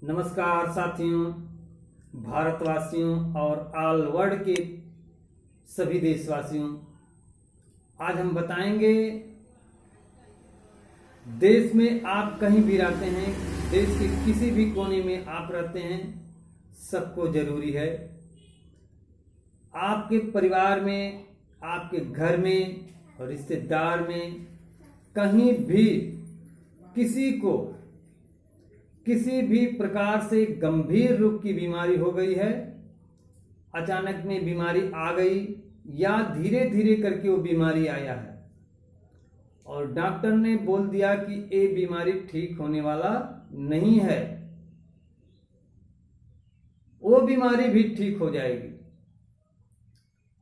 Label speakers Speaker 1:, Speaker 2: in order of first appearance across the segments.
Speaker 1: नमस्कार साथियों, भारतवासियों और ऑल वर्ल्ड के सभी देशवासियों। आज हम बताएंगे, देश में आप कहीं भी रहते हैं, देश के किसी भी कोने में आप रहते हैं, सबको जरूरी है आपके परिवार में, आपके घर में, रिश्तेदार में, कहीं भी किसी को किसी भी प्रकार से गंभीर रूप की बीमारी हो गई है, अचानक में बीमारी आ गई या धीरे धीरे करके वो बीमारी आया है और डॉक्टर ने बोल दिया कि ये बीमारी ठीक होने वाला नहीं है, वो बीमारी भी ठीक हो जाएगी।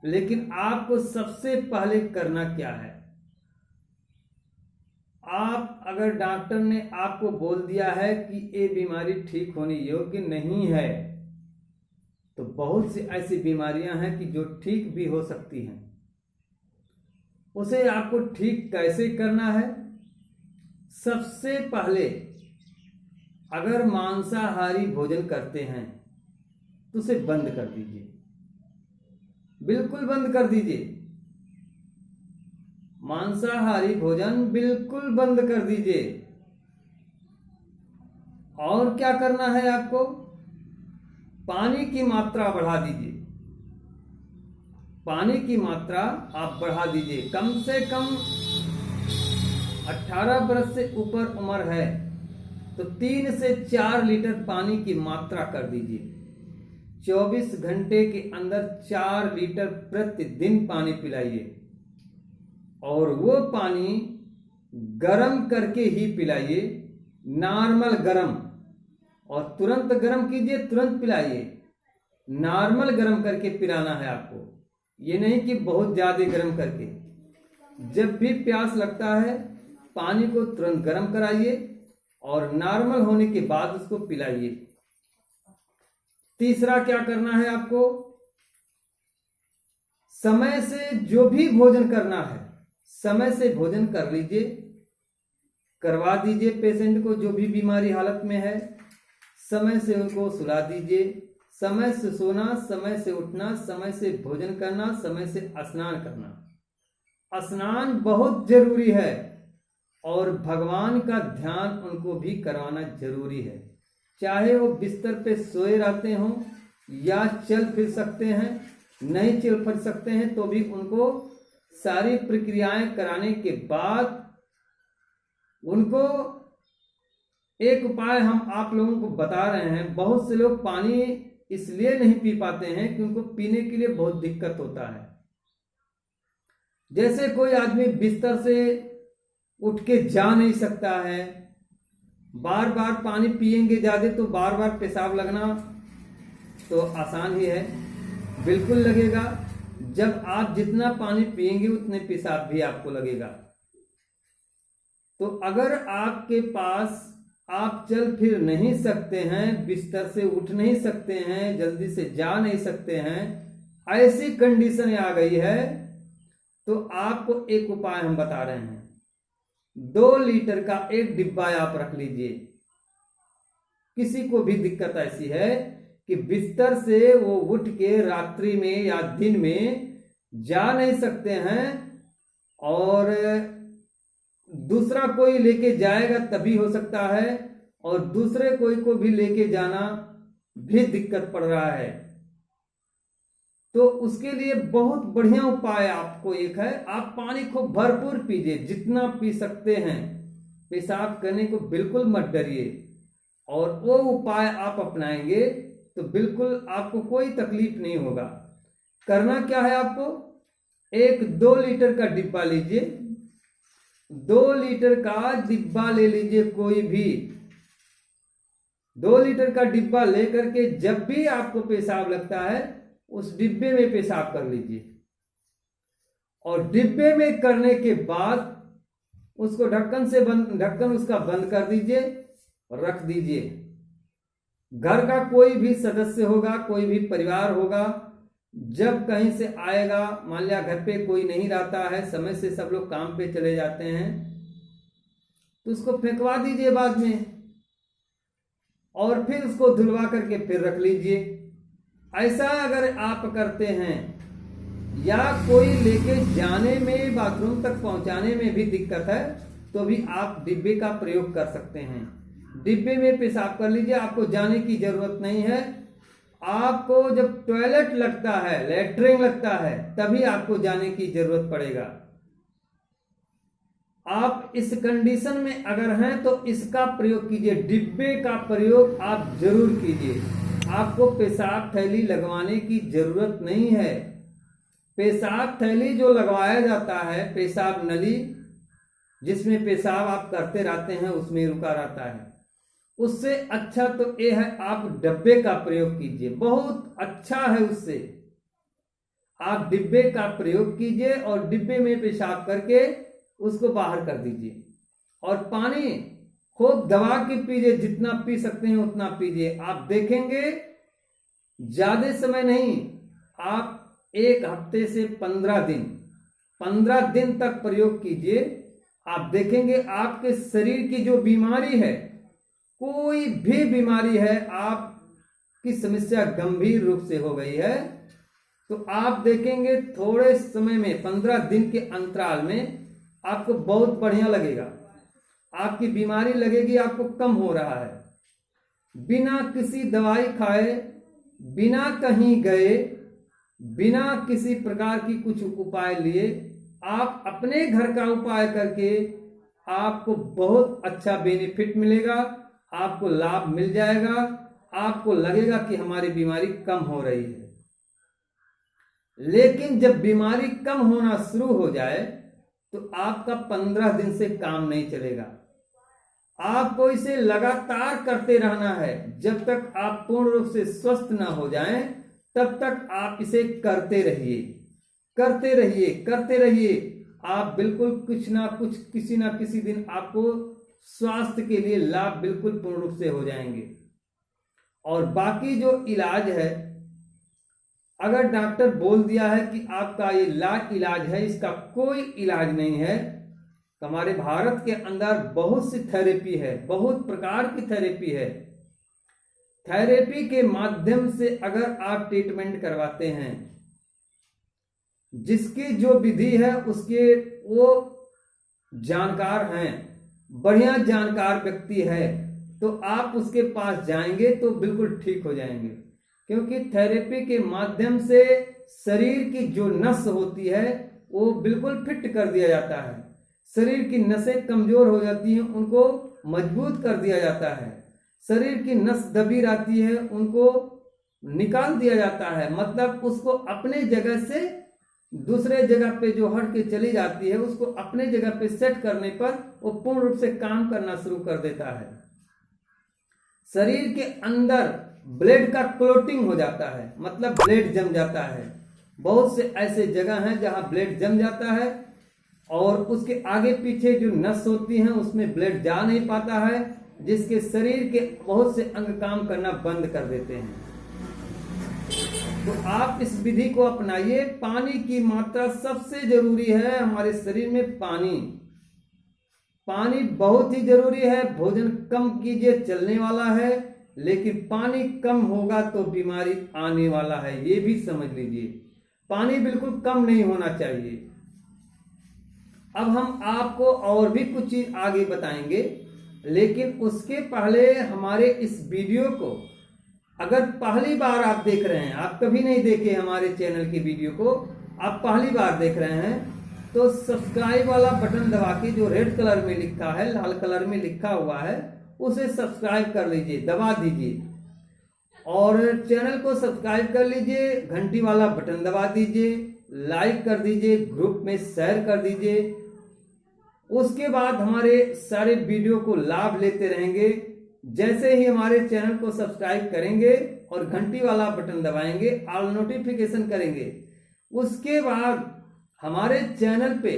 Speaker 1: लेकिन आपको सबसे पहले करना क्या है? आप अगर डॉक्टर ने आपको बोल दिया है कि ये बीमारी ठीक होने योग्य नहीं है, तो बहुत सी ऐसी बीमारियां हैं कि जो ठीक भी हो सकती हैं। उसे आपको ठीक कैसे करना है? सबसे पहले अगर मांसाहारी भोजन करते हैं तो उसे बंद कर दीजिए, बिल्कुल बंद कर दीजिए। मांसाहारी भोजन बिल्कुल बंद कर दीजिए। और क्या करना है आपको? पानी की मात्रा बढ़ा दीजिए। पानी की मात्रा आप बढ़ा दीजिए। कम से कम 18 वर्ष से ऊपर उम्र है तो 3 से 4 लीटर पानी की मात्रा कर दीजिए। 24 घंटे के अंदर 4 लीटर प्रतिदिन पानी पिलाइए और वो पानी गरम करके ही पिलाइए, नॉर्मल गरम। और तुरंत गरम कीजिए, तुरंत पिलाइए। नॉर्मल गरम करके पिलाना है आपको, ये नहीं कि बहुत ज्यादा गरम करके। जब भी प्यास लगता है पानी को तुरंत गरम कराइए और नॉर्मल होने के बाद उसको पिलाइए। तीसरा क्या करना है आपको? समय से जो भी भोजन करना है समय से भोजन कर लीजिए, करवा दीजिए। पेशेंट को जो भी बीमारी हालत में है समय से उनको सुला दीजिए। समय से सोना, समय से उठना, समय से भोजन करना, समय से स्नान करना। स्नान बहुत जरूरी है और भगवान का ध्यान उनको भी करवाना जरूरी है। चाहे वो बिस्तर पे सोए रहते हों या चल फिर सकते हैं, नहीं चल फिर सकते हैं तो भी उनको सारी प्रक्रियाएं कराने के बाद उनको एक उपाय हम आप लोगों को बता रहे हैं। बहुत से लोग पानी इसलिए नहीं पी पाते हैं कि उनको पीने के लिए बहुत दिक्कत होता है। जैसे कोई आदमी बिस्तर से उठ के जा नहीं सकता है, बार बार पानी पिएंगे ज्यादा तो बार बार पेशाब लगना तो आसान ही है, बिल्कुल लगेगा। जब आप जितना पानी पिएंगे उतने पेशाब भी आपको लगेगा। तो अगर आपके पास आप चल फिर नहीं सकते हैं, बिस्तर से उठ नहीं सकते हैं, जल्दी से जा नहीं सकते हैं, ऐसी कंडीशन आ गई है, तो आपको एक उपाय हम बता रहे हैं। 2 लीटर का एक डिब्बा आप रख लीजिए। किसी को भी दिक्कत ऐसी है कि बिस्तर से वो उठ के रात्रि में या दिन में जा नहीं सकते हैं और दूसरा कोई लेके जाएगा तभी हो सकता है, और दूसरे कोई को भी लेके जाना भी दिक्कत पड़ रहा है, तो उसके लिए बहुत बढ़िया उपाय आपको एक है। आप पानी को भरपूर पीजिए, जितना पी सकते हैं। पेशाब करने को बिल्कुल मत डरिए और वो उपाय आप अपनाएंगे तो बिल्कुल आपको कोई तकलीफ नहीं होगा। करना क्या है आपको? एक 2 लीटर का डिब्बा लीजिए। 2 लीटर का डिब्बा ले लीजिए, कोई भी 2 लीटर का डिब्बा लेकर के जब भी आपको पेशाब लगता है उस डिब्बे में पेशाब कर लीजिए और डिब्बे में करने के बाद उसको ढक्कन उसका बंद कर दीजिए, रख दीजिए। घर का कोई भी सदस्य होगा, कोई भी परिवार होगा, जब कहीं से आएगा, मान लिया घर पे कोई नहीं रहता है, समय से सब लोग काम पे चले जाते हैं, तो उसको फेंकवा दीजिए बाद में। और फिर उसको धुलवा करके फिर रख लीजिए। ऐसा अगर आप करते हैं या कोई लेके जाने में, बाथरूम तक पहुंचाने में भी दिक्कत है, तो भी आप डिब्बे का प्रयोग कर सकते हैं। डिब्बे में पेशाब कर लीजिए, आपको जाने की जरूरत नहीं है। आपको जब टॉयलेट लगता है, लेटरिन लगता है, तभी आपको जाने की जरूरत पड़ेगा। आप इस कंडीशन में अगर हैं तो इसका प्रयोग कीजिए, डिब्बे का प्रयोग आप जरूर कीजिए। आपको पेशाब थैली लगवाने की जरूरत नहीं है। पेशाब थैली जो लगवाया जाता है, पेशाब नली जिसमें पेशाब आप करते रहते हैं उसमें रुका रहता है, उससे अच्छा तो ये है आप डब्बे का प्रयोग कीजिए, बहुत अच्छा है। उससे आप डिब्बे का प्रयोग कीजिए और डिब्बे में पेशाब करके उसको बाहर कर दीजिए। और पानी खूब दबा के पीजिए, जितना पी सकते हैं उतना पीजिए। आप देखेंगे ज्यादा समय नहीं, आप 1 हफ्ते से 15 दिन तक प्रयोग कीजिए। आप देखेंगे आपके शरीर की जो बीमारी है, कोई भी बीमारी है, आपकी समस्या गंभीर रूप से हो गई है, तो आप देखेंगे थोड़े समय में, 15 दिन के अंतराल में आपको बहुत बढ़िया लगेगा। आपकी बीमारी लगेगी आपको कम हो रहा है। बिना किसी दवाई खाए, बिना कहीं गए, बिना किसी प्रकार की कुछ उपाय लिए, आप अपने घर का उपाय करके आपको बहुत अच्छा बेनिफिट मिलेगा, आपको लाभ मिल जाएगा। आपको लगेगा कि हमारी बीमारी कम हो रही है। लेकिन जब बीमारी कम होना शुरू हो जाए तो आपका 15 दिन से काम नहीं चलेगा। आपको इसे लगातार करते रहना है। जब तक आप पूर्ण रूप से स्वस्थ ना हो जाएं, तब तक आप इसे करते रहिए, करते रहिए, करते रहिए। आप बिल्कुल कुछ ना कुछ, किसी ना किसी दिन आपको स्वास्थ्य के लिए लाभ बिल्कुल पूर्ण रूप से हो जाएंगे। और बाकी जो इलाज है, अगर डॉक्टर बोल दिया है कि आपका ये इलाज है, इसका कोई इलाज नहीं है। हमारे भारत के अंदर बहुत सी थेरेपी है, बहुत प्रकार की थेरेपी है। थेरेपी के माध्यम से अगर आप ट्रीटमेंट करवाते हैं, जिसकी जो विधि है उसके वो जानकार हैं, बढ़िया जानकार व्यक्ति है, तो आप उसके पास जाएंगे तो बिल्कुल ठीक हो जाएंगे। क्योंकि थेरेपी के माध्यम से शरीर की जो नस होती है वो बिल्कुल फिट कर दिया जाता है। शरीर की नसें कमजोर हो जाती हैं, उनको मजबूत कर दिया जाता है। शरीर की नस दबी रहती है, उनको निकाल दिया जाता है। मतलब उसको अपने जगह से दूसरे जगह पे जो हट के चली जाती है, उसको अपने जगह पे सेट करने पर वो पूर्ण रूप से काम करना शुरू कर देता है। शरीर के अंदर ब्लड का क्लोटिंग हो जाता है, मतलब ब्लड जम जाता है। बहुत से ऐसे जगह हैं जहां ब्लड जम जाता है और उसके आगे पीछे जो नस होती हैं उसमें ब्लड जा नहीं पाता है, जिसके शरीर के बहुत से अंग काम करना बंद कर देते हैं। तो आप इस विधि को अपनाइए। पानी की मात्रा सबसे जरूरी है हमारे शरीर में। पानी बहुत ही जरूरी है। भोजन कम कीजिए, चलने वाला है, लेकिन पानी कम होगा तो बीमारी आने वाला है, ये भी समझ लीजिए। पानी बिल्कुल कम नहीं होना चाहिए। अब हम आपको और भी कुछ चीज आगे बताएंगे, लेकिन उसके पहले हमारे इस वीडियो को अगर पहली बार आप देख रहे हैं, आप कभी नहीं देखे हमारे चैनल की वीडियो को, आप पहली बार देख रहे हैं, तो सब्सक्राइब वाला बटन दबा के, जो रेड कलर में लिखा है, लाल कलर में लिखा हुआ है, उसे सब्सक्राइब कर लीजिए, दबा दीजिए। और चैनल को सब्सक्राइब कर लीजिए, घंटी वाला बटन दबा दीजिए, लाइक कर दीजिए, ग्रुप में शेयर कर दीजिए। उसके बाद हमारे सारे वीडियो को लाभ लेते रहेंगे। जैसे ही हमारे चैनल को सब्सक्राइब करेंगे और घंटी वाला बटन दबाएंगे, ऑल नोटिफिकेशन करेंगे, उसके बाद हमारे चैनल पे,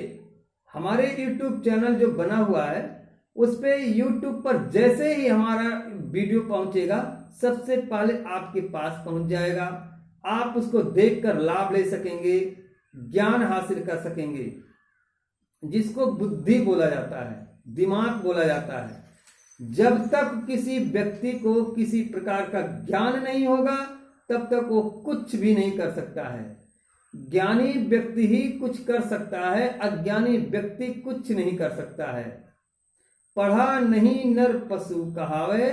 Speaker 1: हमारे YouTube चैनल जो बना हुआ है, उस पे YouTube पर जैसे ही हमारा वीडियो पहुंचेगा, सबसे पहले आपके पास पहुंच जाएगा। आप उसको देखकर लाभ ले सकेंगे, ज्ञान हासिल कर सकेंगे, जिसको बुद्धि बोला जाता है, दिमाग बोला जाता है। जब तक किसी व्यक्ति को किसी प्रकार का ज्ञान नहीं होगा तब तक वो कुछ भी नहीं कर सकता है। ज्ञानी व्यक्ति ही कुछ कर सकता है, अज्ञानी व्यक्ति कुछ नहीं कर सकता है। पढ़ा नहीं नर पशु कहावे,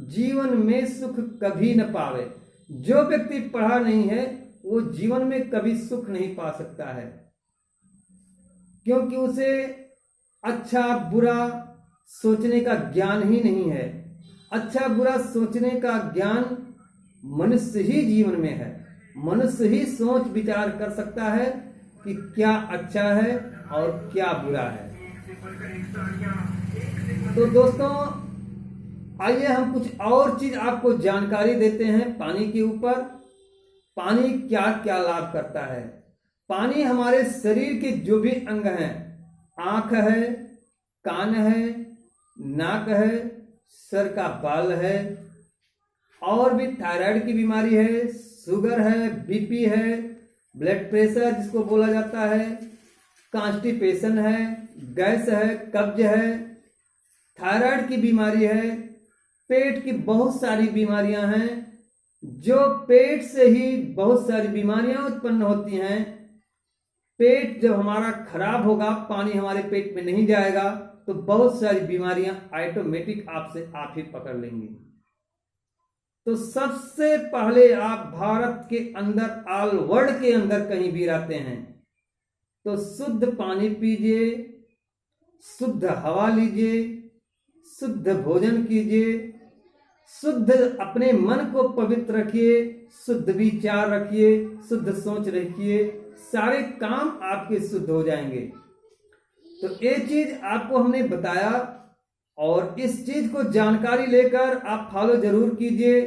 Speaker 1: जीवन में सुख कभी न पावे। जो व्यक्ति पढ़ा नहीं है वो जीवन में कभी सुख नहीं पा सकता है, क्योंकि उसे अच्छा बुरा सोचने का ज्ञान ही नहीं है। अच्छा बुरा सोचने का ज्ञान मनुष्य ही जीवन में है। मनुष्य ही सोच विचार कर सकता है कि क्या अच्छा है और क्या बुरा है। तो दोस्तों, आइए हम कुछ और चीज आपको जानकारी देते हैं पानी के ऊपर। पानी क्या क्या लाभ करता है। पानी हमारे शरीर के जो भी अंग हैं, आंख है, कान है, नाक है, सर का बाल है, और भी थायराइड की बीमारी है, शुगर है, बीपी है, ब्लड प्रेशर जिसको बोला जाता है, कॉन्स्टिपेशन है, गैस है, कब्ज है, थायराइड की बीमारी है, पेट की बहुत सारी बीमारियां हैं। जो पेट से ही बहुत सारी बीमारियां उत्पन्न होती हैं। पेट जब हमारा खराब होगा, पानी हमारे पेट में नहीं जाएगा, तो बहुत सारी बीमारियां ऑटोमेटिक आपसे आप ही पकड़ लेंगी। तो सबसे पहले आप भारत के अंदर, ऑल वर्ल्ड के अंदर कहीं भी रहते हैं, तो शुद्ध पानी पीजिए, शुद्ध हवा लीजिए, शुद्ध भोजन कीजिए, शुद्ध अपने मन को पवित्र रखिए, शुद्ध विचार रखिए, शुद्ध सोच रखिए, सारे काम आपके शुद्ध हो जाएंगे। तो ये चीज आपको हमने बताया, और इस चीज को जानकारी लेकर आप फॉलो जरूर कीजिए,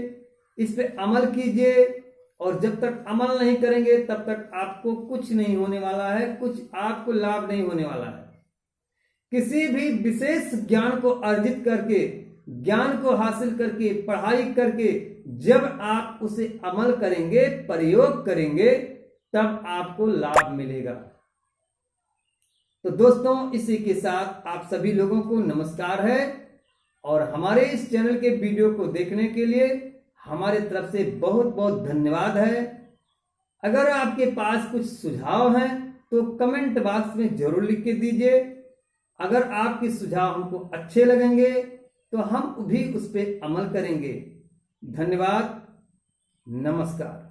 Speaker 1: इस पे अमल कीजिए। और जब तक अमल नहीं करेंगे तब तक आपको कुछ नहीं होने वाला है, कुछ आपको लाभ नहीं होने वाला है। किसी भी विशेष ज्ञान को अर्जित करके, ज्ञान को हासिल करके, पढ़ाई करके जब आप उसे अमल करेंगे, प्रयोग करेंगे, तब आपको लाभ मिलेगा। तो दोस्तों, इसी के साथ आप सभी लोगों को नमस्कार है, और हमारे इस चैनल के वीडियो को देखने के लिए हमारे तरफ से बहुत बहुत धन्यवाद है। अगर आपके पास कुछ सुझाव हैं तो कमेंट बॉक्स में जरूर लिख के दीजिए। अगर आपके सुझाव हमको अच्छे लगेंगे तो हम भी उस पर अमल करेंगे। धन्यवाद, नमस्कार।